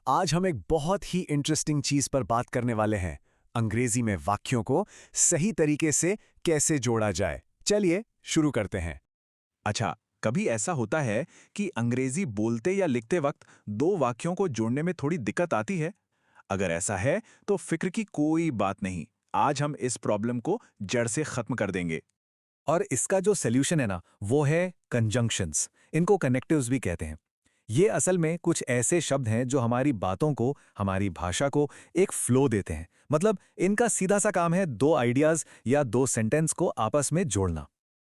आज हम एक बहुत ही इंटरेस्टिंग चीज पर बात करने वाले हैं। अंग्रेजी में वाक्यों को सही तरीके से कैसे जोड़ा जाए। चलिए शुरू करते हैं। अच्छा, कभी ऐसा होता है कि अंग्रेजी बोलते या लिखते वक्त दो वाक्यों को जोड़ने में थोड़ी दिक्कत आती है? अगर ऐसा है, तो फिक्र की कोई बात नहीं। आज हम इस प्रॉब्लम को जड़ से खत्म कर देंगे। और इसका जो सॉल्यूशन है ना, वो है कंजंक्शंस। इनको कनेक्टिव्स भी कहते हैं। ये असल में कुछ ऐसे शब्द हैं जो हमारी बातों को, हमारी भाषा को एक फ्लो देते हैं। मतलब इनका सीधा सा काम है दो आइडियाज या दो सेंटेंस को आपस में जोड़ना।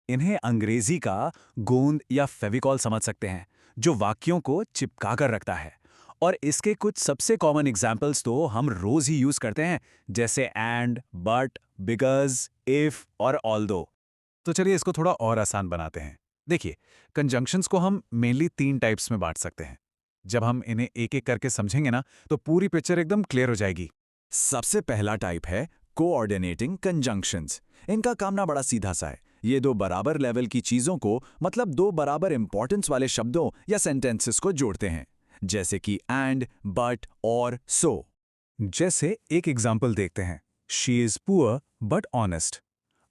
इन्हें अंग्रेजी का गोंद या फेविकॉल समझ सकते हैं, जो वाक्यों को चिपका कर रखता है। और इसके कुछ सबसे कॉमन एग्जाम्पल्स तो हम रोज ही यूज करते हैं, जैसे एंड, बट, बिकॉज, इफ और ऑल्दो। तो चलिए इसको थोड़ा और आसान बनाते हैं। देखिए, कंजंक्शंस को हम मेनली 3 टाइप्स में बांट सकते हैं। जब हम इन्हें एक-एक करके समझेंगे ना, तो पूरी पिक्चर एकदम क्लियर हो जाएगी। सबसे पहला टाइप है कोऑर्डिनेटिंग कंजंक्शंस। इनका काम ना बड़ा सीधा सा है। ये दो बराबर लेवल की चीजों को, मतलब दो बराबर इंपॉर्टेंस वाले शब्दों या सेंटेंसेस को जोड़ते हैं, जैसे कि एंड, बट और सो। जैसे एक एग्जाम्पल देखते हैं, she is poor but honest.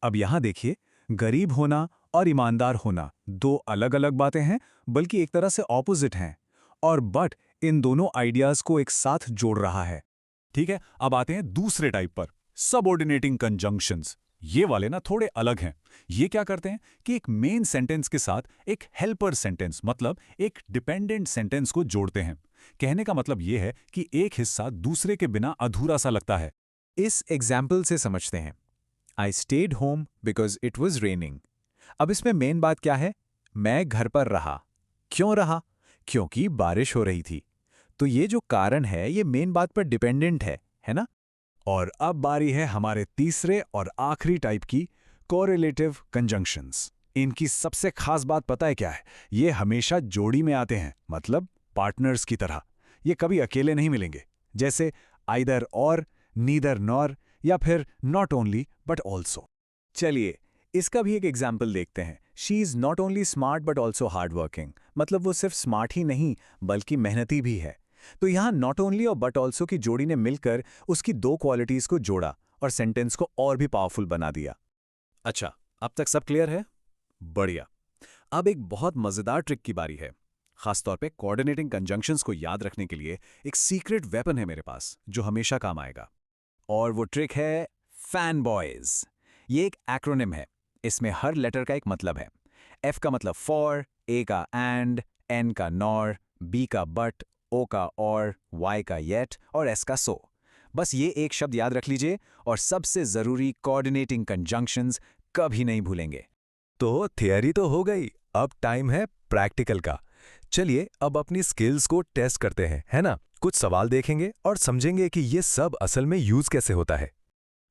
अब यहां देखिए, गरीब होना और ईमानदार होना दो अलग-अलग बातें हैं, बल्कि एक तरह से ऑपोजिट हैं। और बट इन दोनों आइडियाज को एक साथ जोड़ रहा है। ठीक है, अब आते हैं दूसरे टाइप पर, सबऑर्डिनेटिंग कंजंक्शंस। ये वाले ना थोड़े अलग हैं। ये क्या करते हैं कि एक मेन सेंटेंस के साथ एक हेल्पर सेंटेंस, मतलब एक डिपेंडेंट सेंटेंस को जोड़ते हैं। कहने का मतलब ये है कि एक हिस्सा दूसरे के बिना अधूरा सा लगता है। इस एग्जाम्पल से समझते हैं। I stayed home because it was raining. अब इसमें मेन बात क्या है? मैं घर पर रहा। क्यों रहा? क्योंकि बारिश हो रही थी। तो ये जो कारण है, ये मेन बात पर डिपेंडेंट है ना? और अब बारी है हमारे तीसरे और आखिरी टाइप की, कोरिलेटिव कंजंक्शंस। इनकी सबसे खास बात पता है क्या है? ये हमेशा जोड़ी में आते हैं, मतलब पार्टनर्स की तरह। ये कभी अकेले नहीं मिलेंगे, जैसे आइदर और, नीदर नॉर, या फिर नॉट ओनली बट ऑल्सो। चलिए इसका भी एक एग्जाम्पल देखते हैं। She is not only smart but also hard working. मतलब वो सिर्फ स्मार्ट ही नहीं, बल्कि मेहनती भी है। तो यहां नॉट ओनली और बट ऑल्सो की जोड़ी ने मिलकर उसकी दो क्वालिटीज को जोड़ा और सेंटेंस को और भी पावरफुल बना दिया। अच्छा, अब तक सब क्लियर है? बढ़िया। अब एक बहुत मजेदार ट्रिक की बारी है। खासतौर पे कोऑर्डिनेटिंग कंजंक्शंस को याद रखने के लिए एक सीक्रेट वेपन है मेरे पास, जो हमेशा काम आएगा। और वो ट्रिक है फैन बॉयज। ये एक एक्रोनिम है। इसमें हर लेटर का एक मतलब है। एफ का मतलब फॉर, ए का एंड, एन का नॉर, बी का बट, ओ का और, वाई का येट और एस का सो। बस ये एक शब्द याद रख लीजिए और सबसे जरूरी कोऑर्डिनेटिंग कंजंक्शंस कभी नहीं भूलेंगे। तो थियरी तो हो गई, अब टाइम है प्रैक्टिकल का। चलिए अब अपनी स्किल्स को टेस्ट करते हैं, है ना? कुछ सवाल देखेंगे और समझेंगे कि ये सब असल में यूज कैसे होता है।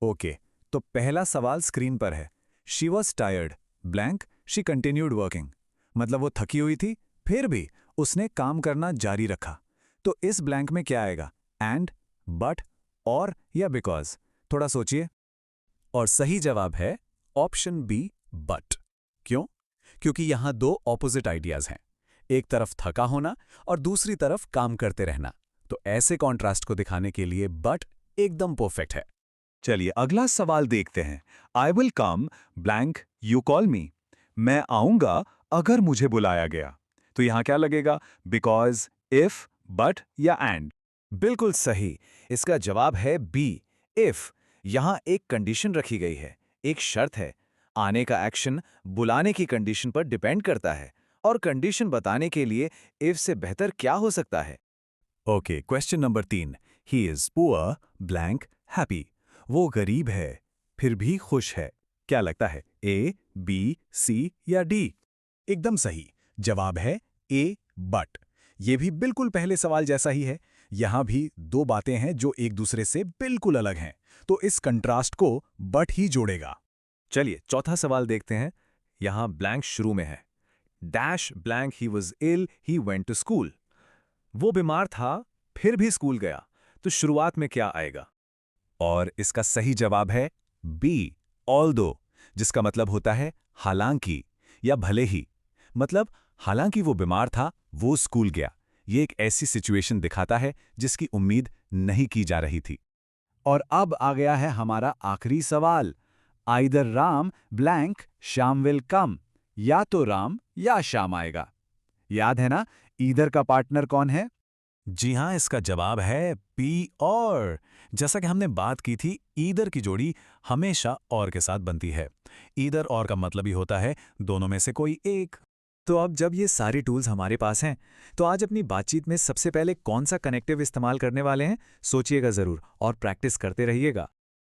ओके, तो पहला सवाल स्क्रीन पर है। She was tired, blank, she continued working. मतलब वो थकी हुई थी, फिर भी उसने काम करना जारी रखा। तो इस ब्लैंक में क्या आएगा? एंड, बट, और या बिकॉज? थोड़ा सोचिए। और सही जवाब है ऑप्शन बी, बट। क्यों? क्योंकि यहां दो ऑपोजिट आइडियाज हैं। एक तरफ थका होना और दूसरी तरफ काम करते रहना। तो ऐसे कॉन्ट्रास्ट को दिखाने के लिए बट एकदम परफेक्ट है। चलिए अगला सवाल देखते हैं। I will come blank you call मी। मैं आऊंगा अगर मुझे बुलाया गया। तो यहां क्या लगेगा? बिकॉज, इफ, बट या एंड? बिल्कुल सही। इसका जवाब है बी, इफ। यहां एक कंडीशन रखी गई है, एक शर्त है। आने का एक्शन बुलाने की कंडीशन पर डिपेंड करता है। और कंडीशन बताने के लिए इफ से बेहतर क्या हो सकता है? Okay, question number 3। He is poor, blank, happy. वो गरीब है, फिर भी खुश है। क्या लगता है, ए, बी, सी या डी? एकदम सही जवाब है ए, बट। ये भी बिल्कुल पहले सवाल जैसा ही है। यहां भी दो बातें हैं जो एक दूसरे से बिल्कुल अलग हैं, तो इस कंट्रास्ट को बट ही जोड़ेगा। चलिए चौथा सवाल देखते हैं। यहां ब्लैंक शुरू में है। Dash blank he was ill, he went to school. वो बीमार था, फिर भी स्कूल गया। तो शुरुआत में क्या आएगा? और इसका सही जवाब है बी, ऑल्दो, जिसका मतलब होता है हालांकि या भले ही। मतलब हालांकि वो बीमार था, वो स्कूल गया। ये एक ऐसी सिचुएशन दिखाता है जिसकी उम्मीद नहीं की जा रही थी। और अब आ गया है हमारा आखिरी सवाल। Either Ram blank Shyam will come, या तो राम या श्याम आएगा। याद है ना, ईदर का पार्टनर कौन है? जी हाँ, इसका जवाब है पी और। जैसा कि हमने बात की थी, ईदर की जोड़ी हमेशा और के साथ बनती है। ईदर और का मतलब ही होता है दोनों में से कोई एक। तो अब जब ये सारी टूल्स हमारे पास हैं, तो आज अपनी बातचीत में सबसे पहले कौन सा कनेक्टिव इस्तेमाल करने वाले हैं, सोचिएगा ज़रूर और प्रैक्टिस करते रहिएगा।